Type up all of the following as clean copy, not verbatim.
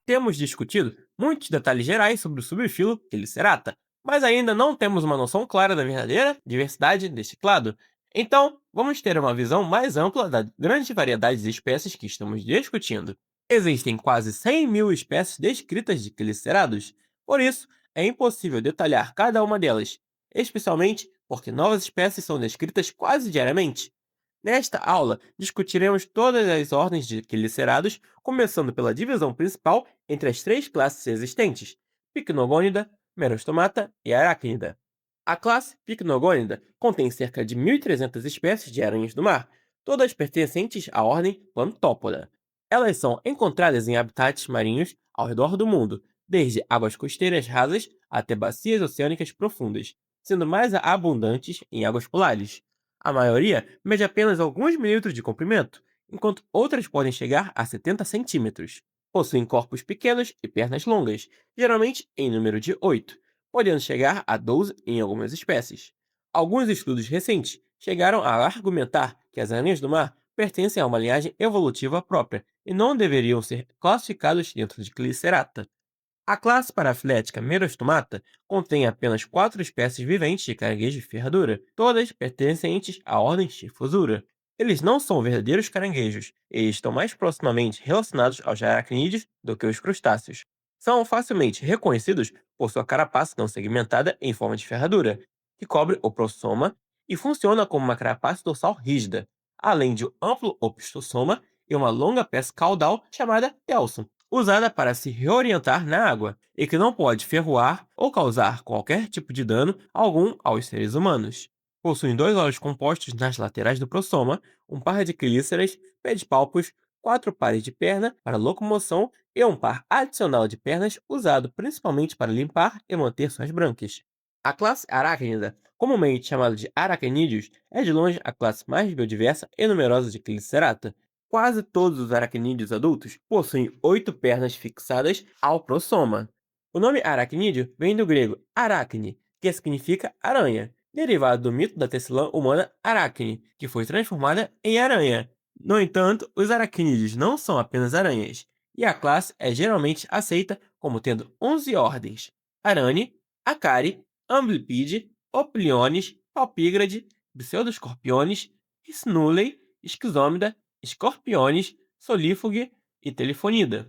temos discutido muitos detalhes gerais sobre o subfilo Chelicerata, mas ainda não temos uma noção clara da verdadeira diversidade deste clado. Então, vamos ter uma visão mais ampla da grande variedade de espécies que estamos discutindo. Existem quase 100 mil espécies descritas de quelicerados, por isso é impossível detalhar cada uma delas, especialmente porque novas espécies são descritas quase diariamente. Nesta aula, discutiremos todas as ordens de quelicerados, começando pela divisão principal entre as três classes existentes: Pycnogônida, Merostomata e Arachnida. A classe Pycnogônida contém cerca de 1.300 espécies de aranhas do mar, todas pertencentes à ordem Plantópoda. Elas são encontradas em habitats marinhos ao redor do mundo, desde águas costeiras rasas até bacias oceânicas profundas, sendo mais abundantes em águas polares. A maioria mede apenas alguns milímetros de comprimento, enquanto outras podem chegar a 70 centímetros. Possuem corpos pequenos e pernas longas, geralmente em número de 8, podendo chegar a 12 em algumas espécies. Alguns estudos recentes chegaram a argumentar que as aranhas do mar pertencem a uma linhagem evolutiva própria e não deveriam ser classificados dentro de Clicerata. A classe parafilética Merostomata contém apenas 4 espécies viventes de caranguejo de ferradura, todas pertencentes à ordem Chifosura. Eles não são verdadeiros caranguejos, e estão mais proximamente relacionados aos aracnídeos do que os crustáceos. São facilmente reconhecidos por sua carapaça não segmentada em forma de ferradura, que cobre o prossoma e funciona como uma carapaça dorsal rígida, além de um amplo opistosoma e uma longa peça caudal chamada telson, usada para se reorientar na água, e que não pode ferroar ou causar qualquer tipo de dano algum aos seres humanos. Possuem dois olhos compostos nas laterais do prossoma, um par de quelíceras, pedipalpos, 4 pares de perna para locomoção e um par adicional de pernas usado principalmente para limpar e manter suas brânquias. A classe arachnida, comumente chamada de aracnídeos, é de longe a classe mais biodiversa e numerosa de Clicerata. Quase todos os aracnídeos adultos possuem 8 pernas fixadas ao prossoma. O nome aracnídeo vem do grego aracne, que significa aranha, derivado do mito da tecelã humana Aracne, que foi transformada em aranha. No entanto, os aracnídeos não são apenas aranhas, e a classe é geralmente aceita como tendo 11 ordens: Arane, Acari, Amblypide, Opliones, Palpígrade, Pseudoscorpiones, Snulei, Schizômida, Scorpiones, Solífuge e Telefonida.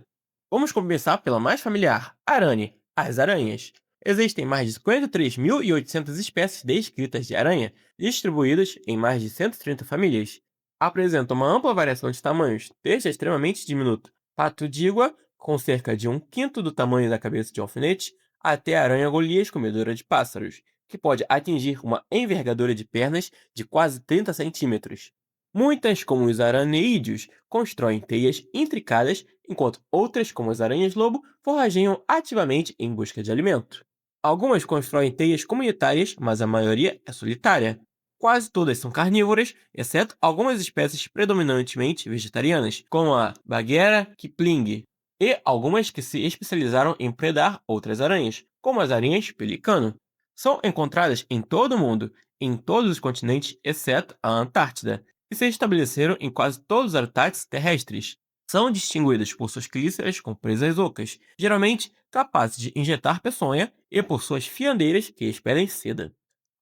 Vamos começar pela mais familiar, Arane, as aranhas. Existem mais de 53.800 espécies descritas de aranha, distribuídas em mais de 130 famílias. Apresentam uma ampla variação de tamanhos, desde a extremamente diminuta Patudígua, com cerca de um quinto do tamanho da cabeça de um alfinete, até a aranha Golias comedora de pássaros, que pode atingir uma envergadura de pernas de quase 30 centímetros. Muitas, como os araneídeos, constroem teias intricadas, enquanto outras, como as aranhas-lobo, forrageiam ativamente em busca de alimento. Algumas constroem teias comunitárias, mas a maioria é solitária. Quase todas são carnívoras, exceto algumas espécies predominantemente vegetarianas, como a Bagheera kipling, e algumas que se especializaram em predar outras aranhas, como as aranhas pelicano. São encontradas em todo o mundo, em todos os continentes exceto a Antártida, e se estabeleceram em quase todos os habitats terrestres. São distinguidas por suas quelíceras com presas ocas, geralmente capazes de injetar peçonha, e por suas fiandeiras que expelem seda.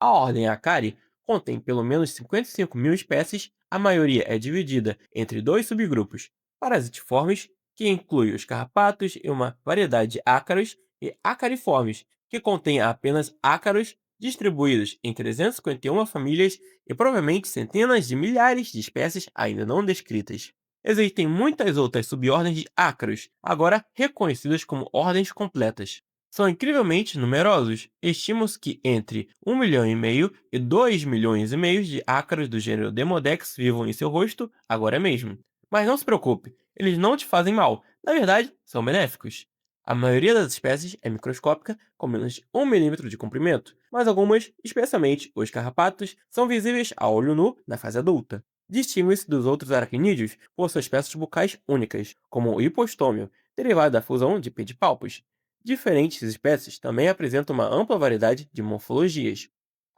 A ordem Acari contém pelo menos 55 mil espécies, a maioria é dividida entre dois subgrupos: parasitiformes, que inclui os carrapatos e uma variedade de ácaros, e acariformes, que contém apenas ácaros distribuídos em 351 famílias e provavelmente centenas de milhares de espécies ainda não descritas. Existem muitas outras subordens de ácaros, agora reconhecidas como ordens completas. São incrivelmente numerosos. Estima-se que entre 1,5 milhão e 2,5 milhões de ácaros do gênero Demodex vivam em seu rosto agora mesmo. Mas não se preocupe, eles não te fazem mal. Na verdade, são benéficos. A maioria das espécies é microscópica, com menos de 1 milímetro de comprimento, mas algumas, especialmente os carrapatos, são visíveis a olho nu na fase adulta. Distingue-se dos outros aracnídeos por suas peças bucais únicas, como o hipostômio, derivado da fusão de pedipalpos. Diferentes espécies também apresentam uma ampla variedade de morfologias.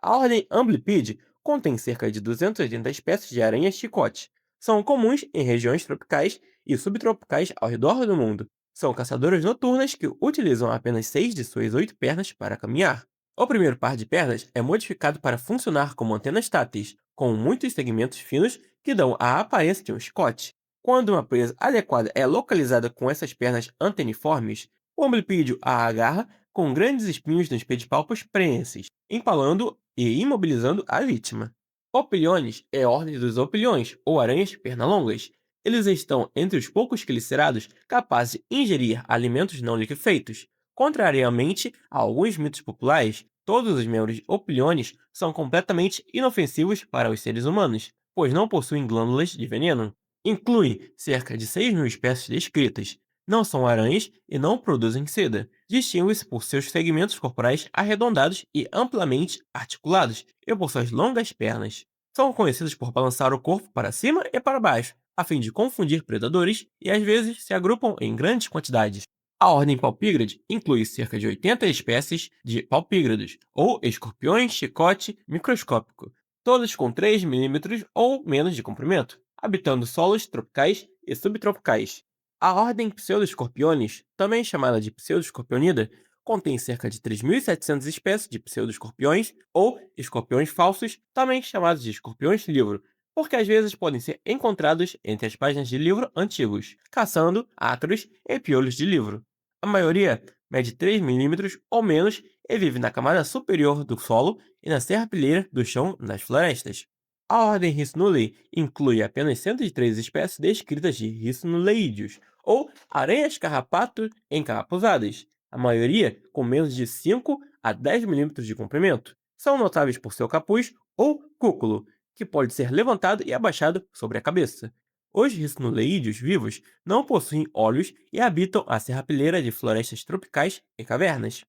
A ordem Amblypide contém cerca de 280 espécies de aranhas chicote. São comuns em regiões tropicais e subtropicais ao redor do mundo. São caçadoras noturnas que utilizam apenas 6 de suas 8 pernas para caminhar. O primeiro par de pernas é modificado para funcionar como antenas táteis, com muitos segmentos finos que dão a aparência de um chicote. Quando uma presa adequada é localizada com essas pernas anteniformes, o oblipídio a agarra com grandes espinhos nos pedipalpos prenses, empalando e imobilizando a vítima. Opiliones é a ordem dos opilhões, ou aranhas pernalongas. Eles estão entre os poucos quelicerados capazes de ingerir alimentos não liquefeitos. Contrariamente a alguns mitos populares, todos os membros de opiliones são completamente inofensivos para os seres humanos, pois não possuem glândulas de veneno. Inclui cerca de 6.000 espécies descritas. Não são aranhas e não produzem seda. Distinguem-se por seus segmentos corporais arredondados e amplamente articulados e por suas longas pernas. São conhecidos por balançar o corpo para cima e para baixo, a fim de confundir predadores e às vezes se agrupam em grandes quantidades. A ordem Palpígrade inclui cerca de 80 espécies de palpígrados, ou escorpiões chicote microscópico, todos com 3 milímetros ou menos de comprimento, habitando solos tropicais e subtropicais. A ordem Pseudoscorpiones, também chamada de Pseudoscorpionida, contém cerca de 3.700 espécies de pseudoscorpiões ou escorpiões falsos, também chamados de escorpiões-livro, porque às vezes podem ser encontrados entre as páginas de livro antigos, caçando ácaros e piolhos de livro. A maioria mede 3 milímetros ou menos e vive na camada superior do solo e na serrapilheira do chão nas florestas. A ordem Rhiznulei inclui apenas 103 espécies descritas de rhinuleídeos, ou aranhas carrapato encapuzadas, a maioria com menos de 5 a 10 milímetros de comprimento. São notáveis por seu capuz ou cúculo, que pode ser levantado e abaixado sobre a cabeça. Os rhinuleídeos vivos não possuem olhos e habitam a serrapilheira de florestas tropicais e cavernas.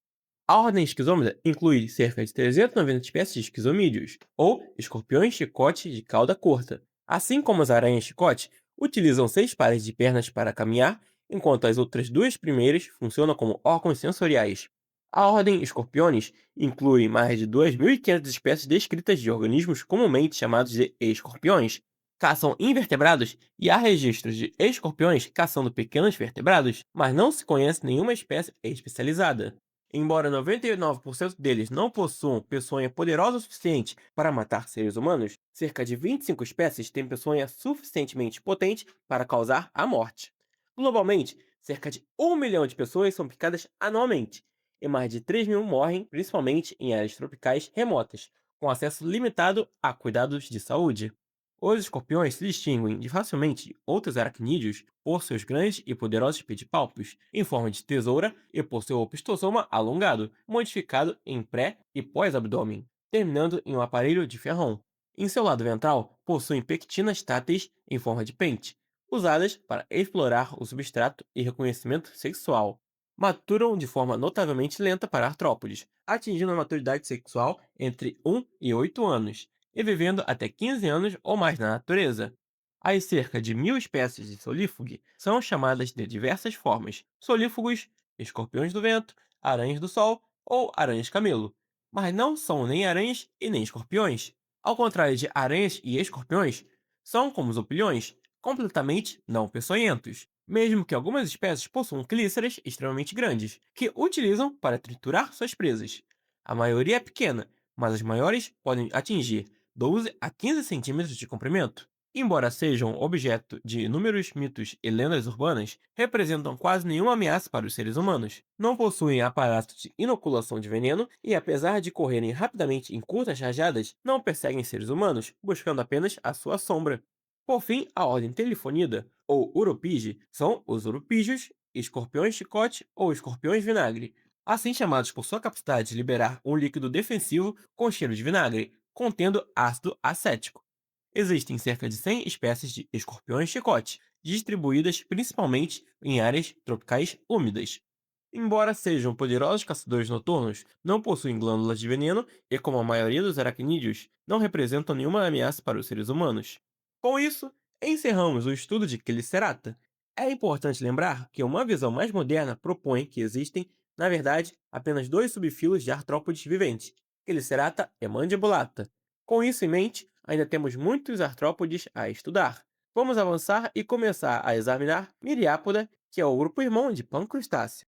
A ordem Schizomida inclui cerca de 390 espécies de esquizomídeos, ou escorpiões-chicote de cauda curta. Assim como as aranhas-chicote, utilizam 6 pares de pernas para caminhar, enquanto as outras duas primeiras funcionam como órgãos sensoriais. A ordem Scorpiones inclui mais de 2.500 espécies descritas de organismos comumente chamados de escorpiões. Caçam invertebrados e há registros de escorpiões caçando pequenos vertebrados, mas não se conhece nenhuma espécie especializada. Embora 99% deles não possuam peçonha poderosa o suficiente para matar seres humanos, cerca de 25 espécies têm peçonha suficientemente potente para causar a morte. Globalmente, cerca de 1 milhão de pessoas são picadas anualmente, e mais de 3.000 morrem principalmente em áreas tropicais remotas, com acesso limitado a cuidados de saúde. Os escorpiões se distinguem de facilmente de outros aracnídeos por seus grandes e poderosos pedipalpos, em forma de tesoura e por seu opistosoma alongado, modificado em pré e pós-abdômen, terminando em um aparelho de ferrão. Em seu lado ventral, possuem pectinas táteis em forma de pente, usadas para explorar o substrato e reconhecimento sexual. Maturam de forma notavelmente lenta para artrópodes, atingindo a maturidade sexual entre 1 e 8 anos e vivendo até 15 anos ou mais na natureza. As cerca de 1.000 espécies de solífugo são chamadas de diversas formas: solífugos, escorpiões do vento, aranhas do sol ou aranhas camelo. Mas não são nem aranhas e nem escorpiões. Ao contrário de aranhas e escorpiões, são como os opilhões, completamente não peçonhentos, mesmo que algumas espécies possuam quelíceras extremamente grandes, que utilizam para triturar suas presas. A maioria é pequena, mas as maiores podem atingir 12 a 15 centímetros de comprimento. Embora sejam objeto de inúmeros mitos e lendas urbanas, representam quase nenhuma ameaça para os seres humanos. Não possuem aparato de inoculação de veneno e, apesar de correrem rapidamente em curtas rajadas, não perseguem seres humanos, buscando apenas a sua sombra. Por fim, a ordem Telefonida, ou Uropige, são os urupígios, escorpiões-chicote ou escorpiões-vinagre, assim chamados por sua capacidade de liberar um líquido defensivo com cheiro de vinagre, contendo ácido acético. Existem cerca de 100 espécies de escorpiões-chicote, distribuídas principalmente em áreas tropicais úmidas. Embora sejam poderosos caçadores noturnos, não possuem glândulas de veneno e, como a maioria dos aracnídeos, não representam nenhuma ameaça para os seres humanos. Com isso, encerramos o estudo de Chelicerata. É importante lembrar que uma visão mais moderna propõe que existem, na verdade, apenas dois subfilos de artrópodes viventes, Chelicerata e Mandibulata. Com isso em mente, ainda temos muitos artrópodes a estudar. Vamos avançar e começar a examinar Myriapoda que é o grupo irmão de pancrustáceo.